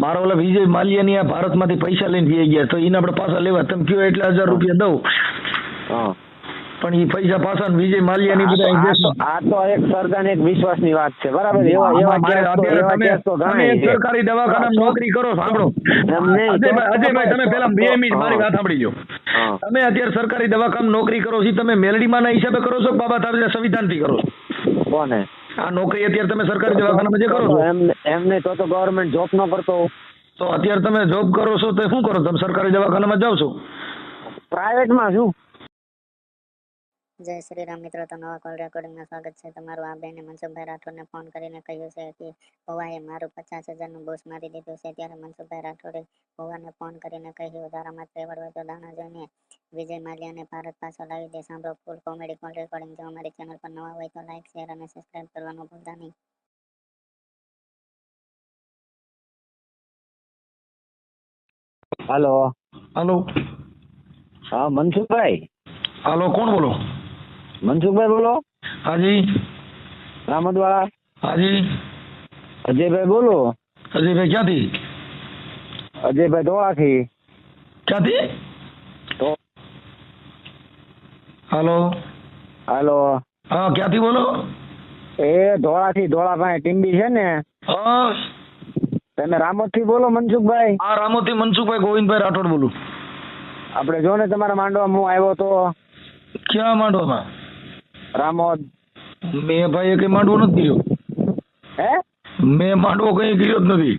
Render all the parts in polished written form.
મારા ઓલા વિજય માલ્યાની આ ભારતમાંથી પૈસા લઈને વી ગયા તો એને આપણે પાછા લેવા તમે કયો એટલે 1000 રૂપિયા દઉં પણ એ પૈસા પાછા વિજય માલ્યાની બધા આ તો એક સરકારની એક વિશ્વાસની વાત છે બરાબર એવા સરકારી દવાખાનામાં નોકરી કરો સાંભળો અજયભાઈ તમે પેલા 2 મિનિટ મારી વાત સાંભળી લો તમે અત્યારે સરકારી દવાખાનામાં નોકરી કરો છો તમે મેલડીમાંના હિસાબે કરો છો બાબા તારે સંવિધાનથી કરો છો કોને આ નોકરી અત્યારે તમે સરકારી દવાખાનામાં જે કરો છો એમને તો ગવર્મેન્ટ જોબ ન કરતો તો અત્યારે તમે જોબ કરો છો તો શું કરો તમે સરકારી દવાખાનામાં જાઓ છો પ્રાઇવેટમાં શું જય શ્રી રામ મિત્રો, તો નવા કોલ રેકોર્ડિંગમાં સ્વાગત છે તમારું. આ બેને મનસુખભાઈ રાઠોડને ફોન કરીને કહ્યું છે કે ભવાએ મારું 50,000નું બોસ મારી દીધું છે. ત્યારે મનસુખભાઈ રાઠોડે ભવાને ફોન કરીને કહ્યું ધારામાં ત્રેવડ હોય તો દાણા જોઈને વિજય માલ્યાને ભારત પાછો લાવી દે. સાંભળો ફૂલ કોમેડી કોલ રેકોર્ડિંગ. જો અમારી ચેનલ પર નવા હોય તો લાઈક, શેર અને સબસ્ક્રાઇબ કરવાનું ભૂલતા નહીં. હાલો હાલો હા મનસુખભાઈ. હાલો કોણ બોલો? મનસુખભાઈ બોલો. હાજી. રામદવાળા. હાજી. અજયભાઈ બોલો. અજયભાઈ ક્યાંથી? અજયભાઈ ધોળાથી. ક્યાંથી? હાલો હાલો હા ક્યાંથી બોલો? એ ધોળાથી. ધોળા પાસે ટીમ્બી છે ને. હા તમે રામોદથી બોલો મનસુખભાઈ? હા રામોદથી મનસુખભાઈ ગોવિંદભાઈ રાઠોડ બોલું. આપણે જો ને તમારા માંડવામાં હું આવ્યો તો. ક્યાં માંડવામાં? રામોદ. મેં ભાઈ કઈ માંડવો નથી ગયો. હે? મેં માંડવો કઈ ગયો જ નથી.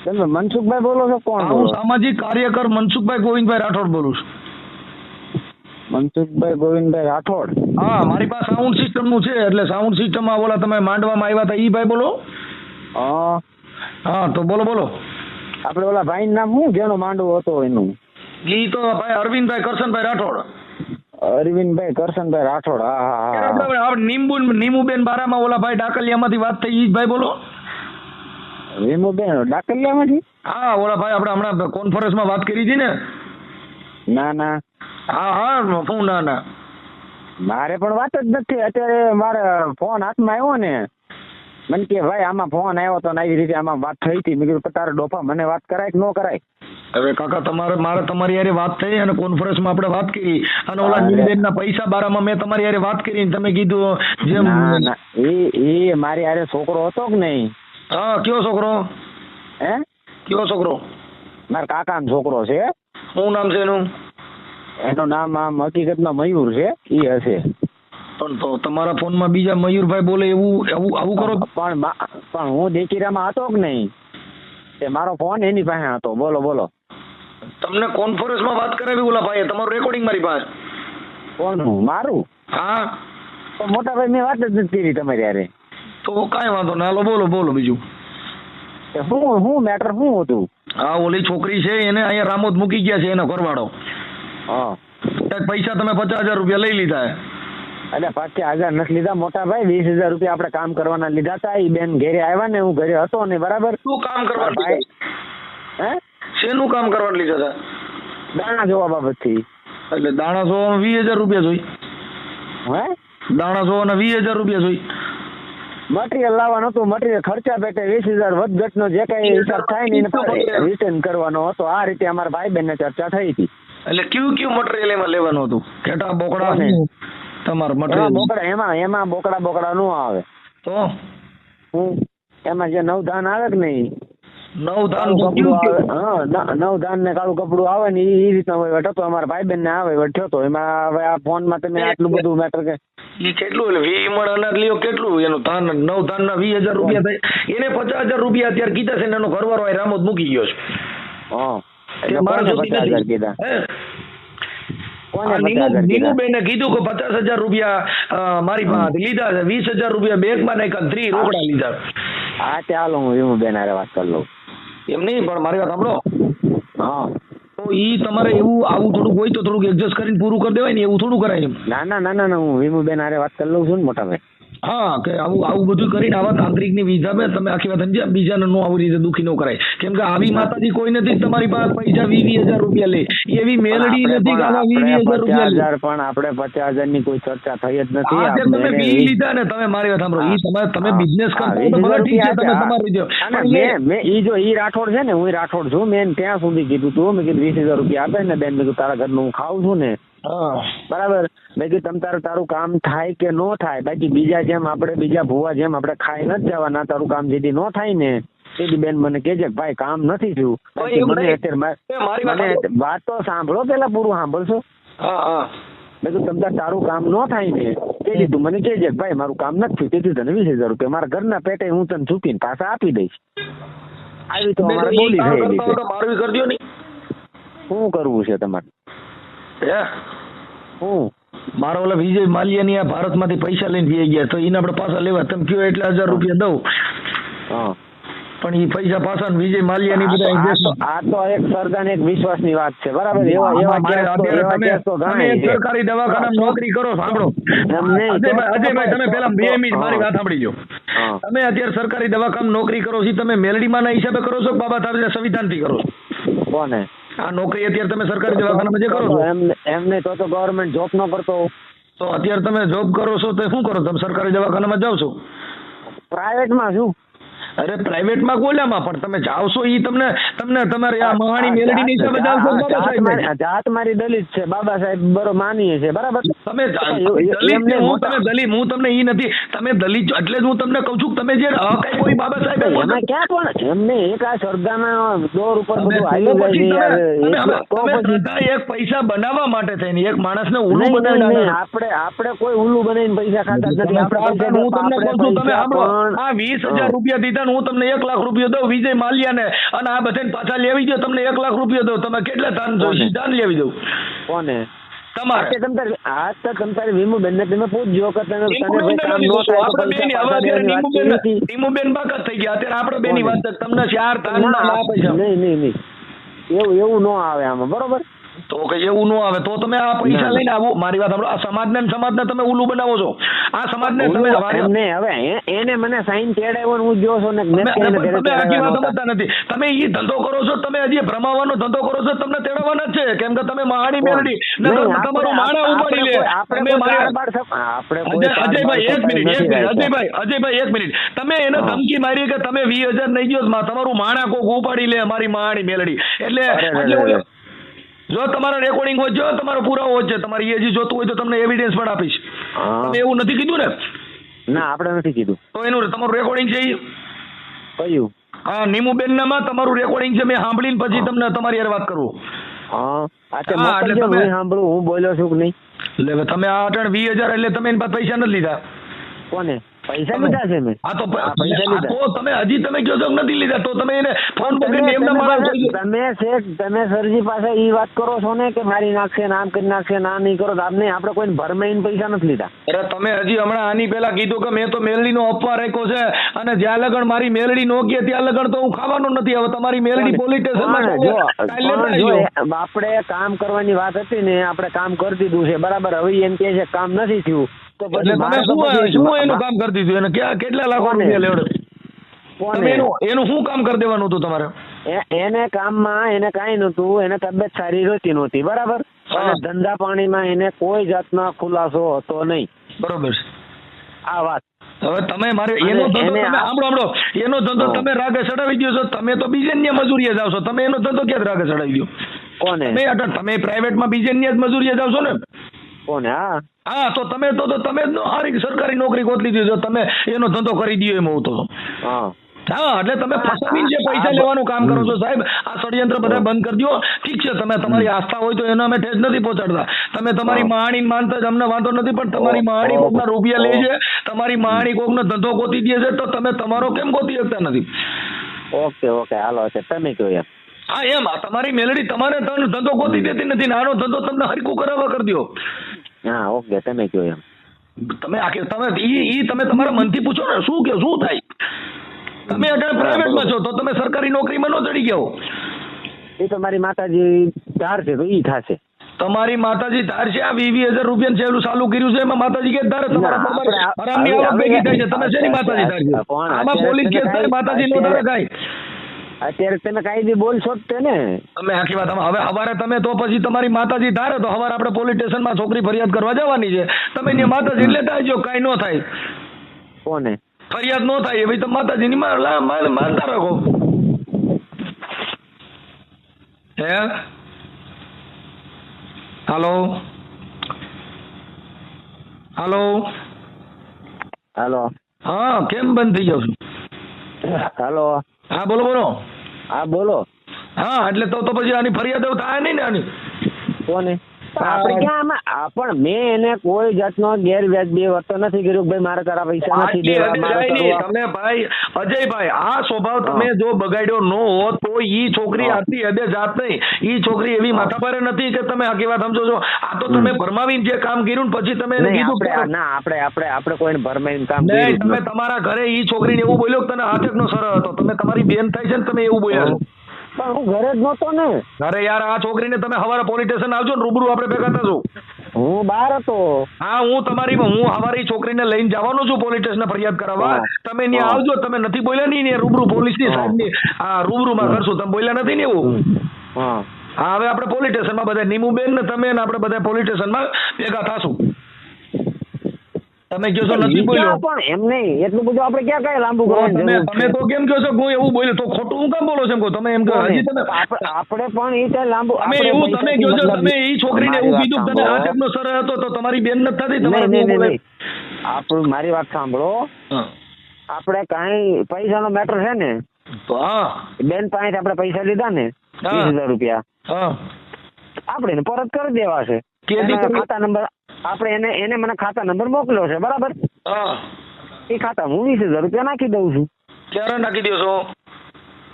તમે મનસુખભાઈ બોલો છો? કોણ હું બોલો? સામાજિક કાર્યકર મનસુખભાઈ ગોવિંદભાઈ રાઠોડ બોલું છું. મનસુખભાઈ ગોવિંદભાઈ રાઠોડ. હા મારી પાસે સાઉન્ડ સિસ્ટમ નું છે એટલે સાઉન્ડ સિસ્ટમ માં બોલા તમે માંડવામાં આવ્યા હતા ઈ ભાઈ બોલો? હા તો બોલો બોલો. આપણે ઓલા ભાઈ નામ શું જેનો માંડવો હતો એનું? ઈ તો ભાઈ અરવિંદભાઈ કરશનભાઈ રાઠોડ. અરવિંદભાઈ કરશનભાઈ રાઠોડ. હા હા હા. નીમુબેન બારામાં ઓલા ભાઈ ડાકલિયામાંથી વાત થઈ ઈ જ ભાઈ બોલો? નીમુબેન ડાકલિયામાંથી? હા ઓલા ભાઈ આપણે હમણાં કોન્ફરન્સમાં વાત કરી હતી ને. ના ના. હા હા શું ના ના. મારે પણ વાત જ નથી. અત્યારે મારે ફોન હાથમાં આવ્યો ને મને કે ભાઈ આમાં ફોન આવ્યો તો આવી રીતે આમાં વાત થઈ હતી. મેં કીધું તારે ડોફા મને વાત કરાય કે ન કરાય? હવે કાકા મારે તમારી યારે વાત થઈ અને કોન્ફરન્સમાં આપણે વાત કરી અને ઓલા નીલબેનના પૈસા બારામાં મેં તમારી યારે વાત કરી ને તમે કીધું જેમ એ મારી યારે છોકરો હતો કે નહીં? હા કયો છોકરો? હે કયો છોકરો? મારા કાકાનો છોકરો છે. શું નામ છે એનું? એનું નામ આમ હકીકતમાં મયુર છે. ઈ હશે. પણ તો તમારા ફોનમાં બીજા મયુરભાઈ બોલે એવું આવું કરો? પણ હું દેખીરામાં હતો કે નહીં તે મારો ફોન એની પાસે હતો. બોલો બોલો. તમને કોન્ફરન્સમાં વાત કરાવી ઓલા ભાઈએ તમારું રેકોર્ડિંગ મારી પાસે? કોનું? મારું? હા મોટા ભાઈ મેં વાત જ નથી કરી તમારી યારે. તો કાંઈ વાંધો ના. હાલો બોલો બોલો બીજું. શું મેટર શું હતું? હા ઓલી છોકરી છે એને અહીંયા રામોદ મૂકી ગયા છે એનો ઘરવાળો. હા પૈસા તમે 50,000 રૂપિયા લઈ લીધા? એટલે 50,000 નથી લીધા મોટા ભાઈ. 20,000 રૂપિયા આપણે કામ કરવાના લીધા હતા. એ બેન ઘરે આવ્યા ને હું ઘરે હતો ને બરાબર. શું કામ કરવાનું? હે શેનું કામ કરવાનું લીધા હતા? દાણા જોવા બાબતથી. એટલે દાણા જોવામાં 20,000 રૂપિયા જોઈ? હે દાણા જોવાના 20,000 રૂપિયા જોઈ? મટીરિયલ લાવવાનું હતું. મટીરિયલ ખર્ચા પેટે 20,000 વધઘટનો જે કઈ હિસાબ થાય ને એને રિટર્ન કરવાનો હતો. આ રીતે અમારા ભાઈ બેન ને ચર્ચા થઈ હતી. એટલે કયું મટીરિયલ એમાં લેવાનું હતું? કેટા બોકડા તમારે મટીરિયલ? બોકડા એમાં બોકડા નું આવે તો એમાં જે નવધાન આવે કે નહીં? નવધાન નવધાન ને કાળું કપડું આવે ને એ રીતના વહીવટ હતો. અમારા ભાઈ બેન ને આ વહીવટ થયો હતો. એમાં હવે આ ફોન માં તમે આટલું બધું મેટર કે કેટલું એટલે 20 મણ અનાજ લ્યો કેટલું એનું ધાન? નવધાન ના 20,000 રૂપિયા થાય. એને 50,000 રૂપિયા અત્યારે કીધા છે એનો ઘરવાળો અહીં રામોદ મૂકી ગયો છે. નીમુબેને કીધું કે 50,000 રૂપિયા મારી પાસે લીધા છે. 20,000 રૂપિયા બેંક માં નાખ્યા, 3 રોકડા લીધા. હા ચાલો હું નીમુબેન હારે વાત કરી લઉં. એમ નહીં પણ મારી વાત સાંભળો. હા તો ઈ તમારે એવું આવું થોડુંક હોય તો થોડુંક એડજસ્ટ કરીને પૂરું કરી દેવાય ને. એવું થોડું કરાય એમ? ના હું નીમુબેન હારે વાત કરી લઉં છું ને મોટા ભાઈ. હા કે આવું બધું કરીને આવા તાંત્રિકની વિઝામાં તમે આખી વાત સમજ્યા, બીજાને નો આવી રીતે દુખી ન કરાય. કેમ કે આવી માતાજી કોઈ નથી કે તમારી પાસે પૈસા 20,000 રૂપિયા લે, એવી મેલડી નથી કે આવા 20,000 રૂપિયા લે. પણ આપણે 50,000 ની કોઈ ચર્ચા થઈ જ નથી. આ જે તમે બી લીધા ને, તમે મારી વાત સાંભળો, ઈ તમે બિઝનેસ કરતા હો તો ભલે ઠીક છે, તમે તમારી જો. મેં ઈ રાઠોડ છે ને, હું રાઠોડ છું, મેં ત્યાં સુધી કીધું તું, મેં કીધું 20,000 રૂપિયા આપે ને બેન, મેં કીધું તારા ઘરનું હું ખાઉં છું ને, બરાબર, મેં કીધું તારું કામ થાય કે નો થાય, બાકી બીજા જેમ આપણે બીજા ભુવા જેમ આપણે ખાઈ નથી જવાના, તારું કામ જેથી નો થાય ને તેથી બેન મને કહેજે ભાઈ કામ નથી થયું. મને અત્યારે વાત તો સાંભળો, પેલા પૂરું સાંભળશો. મેં કીધું તારું કામ નો થાય ને તેથી તું મને કહેજે ભાઈ મારું કામ નથી થયું, તેથી તને 20,000 રૂપિયા મારા ઘરના પેટે હું તને ચૂકીને પાછા આપી દઈશ. આવી તો અમારે બોલી થયેલી છે. શું કરવું છે તમારે? હું મારો ઓલા વિજય માલ્યાની આ ભારતમાંથી પૈસા લઈને પી ગયા, તો એને આપણે પાછા લેવા, તમે કયો એટલે 1,000 રૂપિયા દઉં, પણ એ પૈસા પાછા વિજય માલ્યાની બધા. આ તો એક સરકાર એક વિશ્વાસની વાત છે, બરાબર. સરકારી દવાખાના નોકરી કરો, સાંભળો અજયભાઈ, તમે પેલા 2 મિનિટ મારી વાત સાંભળી લો. તમે અત્યારે સરકારી દવાખાના નોકરી કરો છો, તમે મેલડીમાં ના હિસાબે કરો છો, બાબા સાહેબ સંવિધાનથી કરો છો? કોને આ નોકરી અત્યારે તમે સરકારી દવાખાનામાં જે કરો છો એમને તો ગવર્મેન્ટ જોબ નો કરતો. તો અત્યારે તમે જોબ કરો છો તો શું કરો? તમે સરકારી દવાખાનામાં જાવ છો? પ્રાઇવેટમાં છું. અરે પ્રાઇવેટમાં ગોલામાં પણ તમે જાવ છો ઈ તમને તમારે આ મહાણી મેલડીની હિસાબે જાવ છો? બાબા સાહેબ જાત મારી દલિત છે, બાબા સાહેબ બરો માનીએ છે, બરાબર. તમે દલિત હું તમને ઈ નથી, તમે દલિત એટલે જ હું તમને કહું છું તમે જે કઈ કોઈ બાબા સાહેબ એમાં ક્યાં પણ એમને એક આ સરદાના દોર ઉપર બધું આવી જાય. એક પૈસા બનાવવા માટે થઈને એક માણસને ઉલ્લુ બનાવી, આપણે કોઈ ઉલ્લુ બનાવીને પૈસા ખાતા જ નથી. હું તમને કહું છું, તમે સાંભળો, આ 20,000 રૂપિયા દીધા, હું તમને 1 લાખ રૂપિયા દઉં વિજય માલ્યાને, અને આ બધાને પાછા લેવી દો, તમને 1 લાખ રૂપિયા દઉં, તમે કેટલા દાન જોઈશે? દાન લેવી દઉં કોને? તમારે. તમારે વીમુબેન ને તમે પૂછજો કે નીમુબેન બાકાત થઈ ગયા, અત્યારે આપણે બેની વાત છે, તમને 4 દાન પૈસા. નહીં એવું નો આવે આમાં, બરોબર. તો કઈ એવું ન આવે તો તમે આ પૈસા લઈને આવો. મારી વાત સાંભળો, આ સમાજને તમે ઉલ્લુ બનાવો છો. આ સમાજને તમે હવે એને મને સાઈન તેડાવ્યો ને હું જો છો ને તમે આખી વાત સમજતા નથી. તમે ઈ ધંધો કરો છો, તમે હજી ભ્રમાવાનો ધંધો કરો છો, તમને તેડાવવાના જ છે, કેમ કે તમે મહાણી મેલડી તમારું માણા ઉપાડી લે. અજયભાઈ 1 મિનિટ, તમે એને ધમકી મારી કે તમે 20,000 નહીં ગયો, તમારું માણા કોક ઉપાડી લે મારી મહાણી મેલડી. એટલે જો તમારા રેકોર્ડિંગ હોય, જો તમારો પુરાવો હોય છે, તમારે એ હજી જોતું હોય તો તમને એવિડન્સ પણ આપીશ. તમે એવું નથી કીધું ને? ના, આપણે નથી કીધું. તો એનું તમારું રેકોર્ડિંગ છે? કયું? હા, નીમુબેન નામાં તમારું રેકોર્ડિંગ છે, મેં સાંભળીને પછી તમને તમારી યાર વાત કરું. સાંભળું, હું બોલ્યો છું કે નહીં? એટલે તમે આ 20,000 એટલે તમે એની પાસે પૈસા નથી લીધા? કોને પૈસા લીધા છે મેં? હા, તો પૈસા લીધા તો તમે હજી તમે કહો છો નથી લીધા, તો તમે એને ફોન પકડીને એમના માણસ તમે સરજી પાસે ઈ વાત કરો છો ને કે મારી નાખશે, નામ કરી નાખશે, ના નહીં કરો તો આપણે કોઈ ભરમાઈને પૈસા નથી લીધા. અરે તમે હજી હમણાં આની પહેલા કીધું કે મેં તો મેલડીનો અપવા રાખ્યો છે, અને જ્યાં લગન મારી મેલડી નો કે ત્યાં લગન તો હું ખાવાનો નથી. હવે તમારી મેલડી પોલીસ સ્ટેશનમાં આપણે કામ કરવાની વાત હતી ને, આપણે કામ કરી દીધું છે, બરાબર. હવે એમ કે છે કામ નથી થયું, તો પછી શું એનું કામ કરી દીધું? એને કેટલા લાખ રૂપિયા લેવડે? એનું શું કામ કરી દેવાનું હતું તમારે? એને કામમાં એને કાંઈ નતું, એને તબિયત સારી રહેતી નહોતી, બરાબર. અને ધંધા પાણીમાં એને કોઈ જાતનો ખુલાસો હતો નહીં, બરોબર. આ વાત હવે તમે મારે એનો ધંધો તમે સાંભળો, એનો ધંધો તમે રાગે ચડાવી દો છો. તમે તો બીજે મજૂરીએ જાવ છો, તમે એનો ધંધો ક્યાં રાગે ચડાવી દો? કોને? તમે પ્રાઇવેટમાં બીજે જ મજૂરીએ જાવ છો ને? કોને? હા, તો તમે સારી સરકારી નોકરી ગોતલી દીધો, તમે એનો ધંધો કરી દો એમ હું તો. હા, એટલે તમે ફસાવીને જે પૈસા લેવાનું કામ કરો છો સાહેબ, આ ષડયંત્ર બધા બંધ કરી દો. ઠીક છે, તમે તમારી આસ્થા હોય તો એનો અમે ઠેસ નથી પહોંચાડતા. તમે તમારી મહાણી માનતા જ અમને વાંધો નથી, પણ તમારી મહાણી કોકના રૂપિયા લે છે, તમારી મહાણી કોકનો ધંધો ગોતી દે છે, તો તમે તમારો કેમ ગોતી શકતા નથી? ઓકે, હાલો તમે કહો એમ. હા, એમ તમારી મેલડી તમારે ધંધો ગોતી દેતી નથી, નાનો ધંધો તમને હરકું કરાવવા કરી દો. હા, ઓકે, તમે કહો એમ. તમે તમારા મનથી પૂછો ને શું થાય? તમે અત્યારે પ્રાઇવેટમાં છો તો તમે સરકારી નોકરીમાં ન ચડી ગયા હો. એ તો મારી માતાજી ધાર છે તો ઈ થશે. તમારી માતાજી ધાર છે આ 20,000 રૂપિયા છેલ્લું ચાલુ કર્યું છે એમાં માતાજી કે ધારે તમારા હરામની આવક ભેગી થાય છે તમે શેની માતાજી ધાર છે આમાં પોલીસ કેસ થાય માતાજી નો ધારે કાંઈ અત્યારે તમે કાયદી બોલશો જ તે ને તમે આખી વાત હવે હવારે તમે તો પછી તમારી માતાજી ધારે તો હવારે આપણે પોલીસ સ્ટેશનમાં છોકરી ફરિયાદ કરવા જવાની છે તમે ત્યાં માતાજી લેતા આવજો કાંઈ ન થાય કોને ફરિયાદ ન થાય એવી તો માતાજીની માનતા રાખો હે હાલો હાલો હાલો હા કેમ બંધ થઈ જાવ છું હાલો હા બોલો બોલો હા બોલો હા એટલે તો પછી આની ફરિયાદ થાય નહીં ને આની કોને આપણે ક્યાં પણ મેં એને કોઈ જાતનો ગેરવ્યાજબી વર્તન નથી કર્યું ભાઈ મારે તારા પૈસા નથી દેવા તમે ભાઈ અજયભાઈ આ સ્વભાવ તમે જો બગાડ્યો ન હોત તો ઈ છોકરી આટલી હદે જાત નહીં ઈ છોકરી એવી માથાભારે નથી કે તમે આખી વાત સમજો છો આ તો તમે ભરમાવીને જે કામ કર્યું ને પછી તમે એને કીધું ના આપણે કોઈને ભરમાવીને કામ નહીં તમે તમારા ઘરે ઈ છોકરીને એવું બોલ્યો કે તને હાથેકનો સર હતો તમે તમારી બેન થાય છે ને તમે એવું બોલ્યા છો પણ હું ઘરે જ નહોતો ને અરે યાર આ છોકરીને તમે હવારે પોલીસ સ્ટેશન આવજો ને રૂબરૂ આપણે ભેગા થશું હું બહાર હતો હા હું હવારે છોકરીને લઈને જવાનો છું પોલીસ સ્ટેશન ફરિયાદ કરાવવા તમે ત્યાં આવજો તમે નથી બોલ્યા નહીં ને રૂબરૂ પોલીસની સાહેબની હા રૂબરૂમાં કરશું તમે બોલ્યા નથી ને એવું હા હવે આપણે પોલીસ સ્ટેશનમાં બધા નીમુબેન ને તમે ને આપણે બધા પોલીસ સ્ટેશનમાં ભેગા થાશું તમે કહો છો નથી બોલ્યો પણ એમ નહીં એટલું બધું આપણે ક્યાં કઈ લાંબુ કરવાનું તમે તો કેમ કહો છો હું એવું બોલ્યો તો ખોટું હું કેમ બોલો છો એમ કહો તમે એમ કહો હજી તમે આપણે પણ એ ચાલ લાંબુ તમે એવું તમે કહો છો તમે એ છોકરીને એવું કીધું તને આ ટાઈપનો સર હતો તો તમારી બેન નથી થતી તમારે આપણું મારી વાત સાંભળો આપણે કાંઈ પૈસાનો મેટર છે ને તો હા બેન પાસે આપણે પૈસા લીધા ને 20,000 રૂપિયા આપણે એને પરત કરી દેવા છે ખાતા નંબર આપણે એને મને ખાતા નંબર મોકલ્યો છે બરાબર એ ખાતા હું 20,000 રૂપિયા નાખી દઉં છું ક્યારે નાખી દો છો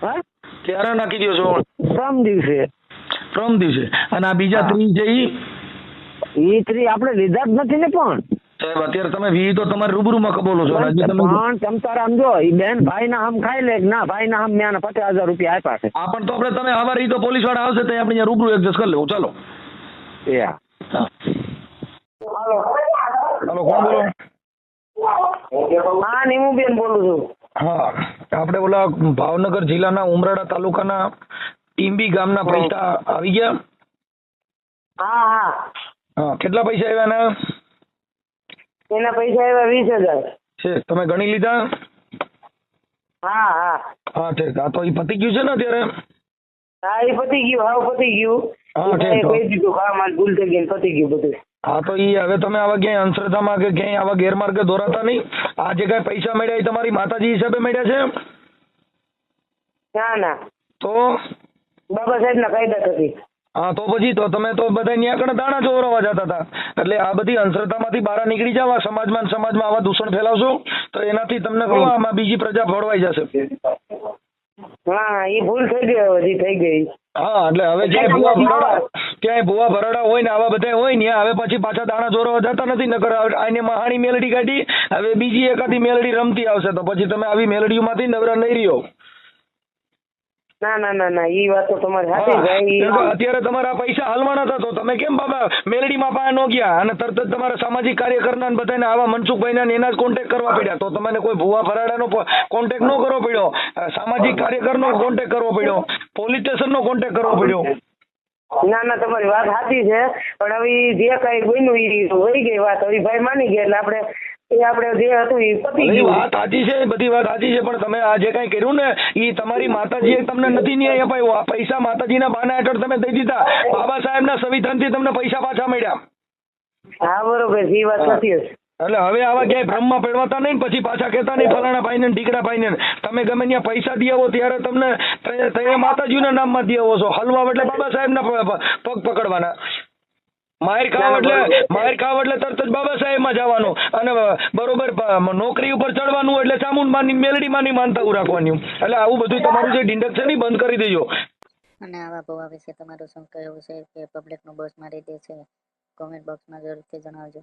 હા ક્યારે નાખી દો છો પ્રમ દિવસે અને આ બીજા 3 છે ઈ 3 આપણે લીધા જ નથી ને પણ સાહેબ અત્યારે તમે વી તો તમારે રૂબરૂમાં બોલો છો પણ તમ તારે સમજો ઈ બેન ભાઈ ના હમ ખાઈ લે ના ભાઈ ના હમ મેં 50,000 રૂપિયા આપ્યા છે હા પણ તો આપણે તમે હવારે ઈ તો પોલીસ વાળા આવશે તો આપણે અહીંયા રૂબરૂ એડજસ્ટ કરી લેવું ચાલો હાલો કોણ બોલો હા નીમુબેન બોલું છું હા આપણે ઓલા ભાવનગર જિલ્લાના ઉમરાળા તાલુકાના ટીંબી ગામના પૈસા આવી ગયા હા કેટલા પૈસા આવ્યા એના પૈસા આવ્યા 20,000 છે તમે ગણી લીધા હા ઠીક હા તો એ પતી ગયું છે ને અત્યારે હા એ પતી ગયું હા ઠીક કહી દીધું હા મારી ભૂલ થઈ ગઈ પતી ગયું બધું હા તો ઈ હવે તમે આવા ક્યાંય અંધશ્રદ્ધામાં કે ક્યાંય આવા ગેરમાર્ગે દોરાતા નહીં આ જે કાંઈ પૈસા મળ્યા એ તમારી માતાજી હિસાબે મળ્યા છે ના તો બાબા સાહેબ ના કાયદા થતી હા તો પછી તો તમે તો બધા ન્યા કણે દાણા ચોરવા જતા હતા એટલે આ બધી અંધશ્રદ્ધામાંથી બહાર નીકળી જાવ સમાજમાં આવા દૂષણ ફેલાવશો તો એનાથી તમને કહો આમાં બીજી પ્રજા ભોળવાઈ જશે હા એ ભૂલ થઈ ગઈ હજી થઈ ગઈ હા એટલે હવે ક્યાંય ભૂવા ભરાડા હોય ને આવા બધા હોય ને હવે પછી પાછા દાણા ચોરવા જતા નથી નકર આને મહાણી મેલડી કાઢી હવે બીજી એકાદી મેલડી રમતી આવશે તો પછી તમે આવી મેલડીઓમાંથી નવરા નહીં રહ્યો ના ઈ વાત તો તમારી સાચી છે અત્યારે તમારા પૈસા હાલવાના હતા તો તમે કેમ બાબા મેલડીમાં પાસે ન ગયા અને તરત જ તમારા સામાજિક કાર્યકરના બધાને આવા મનસુખભાઈના એના જ કોન્ટેક્ટ કરવા પડ્યા તો તમને કોઈ ભૂવા ફરાડાનો કોન્ટેક્ટ ન કરવો પડ્યો સામાજિક કાર્યકરનો કોન્ટેક્ટ કરવો પડ્યો પોલીસ સ્ટેશનનો કોન્ટેક્ટ કરવો પડ્યો ના તમારી વાત સાચી છે પણ હવે જે કઈ બન્યું એ હોય ગઈ વાત હવે ભાઈ માની ગયા એટલે આપણે જે હતું એ પતી ગયું વાત સાચી છે બધી વાત સાચી છે પણ તમે આ જે કઈ કર્યું ને એ તમારી માતાજીએ તમને નથી ન્યાય અપાયો આ પૈસા માતાજીના બાના હેઠળ તમે દઈ દીધા બાબા સાહેબના સંવિધાનથી તમને પૈસા પાછા મળ્યા હા બરોબર એ વાત સાચી છે એટલે હવે આવા ક્યાંય ભ્રમમાં પડવાતા નહીં પછી પાછા કહેતા નહીં ફલાણા ભાઈને ઢીકડા ભાઈને તમે ગમે ત્યાં પૈસા દીવો ત્યારે તમને તમે માતાજીના નામમાં દીવો છો હલવા એટલે બાબા સાહેબના પગ પકડવાના માર ખાવ એટલે તરત જ બાબા સાહેબમાં જવાનું અને બરોબર નોકરી ઉપર ચડવાનું એટલે ચામુંડમાની મેલડીમાંની માનતા રાખવાની એટલે આવું બધું તમારું જે ઢીંડક છે ને બંધ કરી દેજો અને આવા ભવા વિશે તમારું શું કહેવું છે કે પબ્લિકનો બોસ મારી દે છે કોમેન્ટ બોક્સમાં જરૂરથી જણાવજો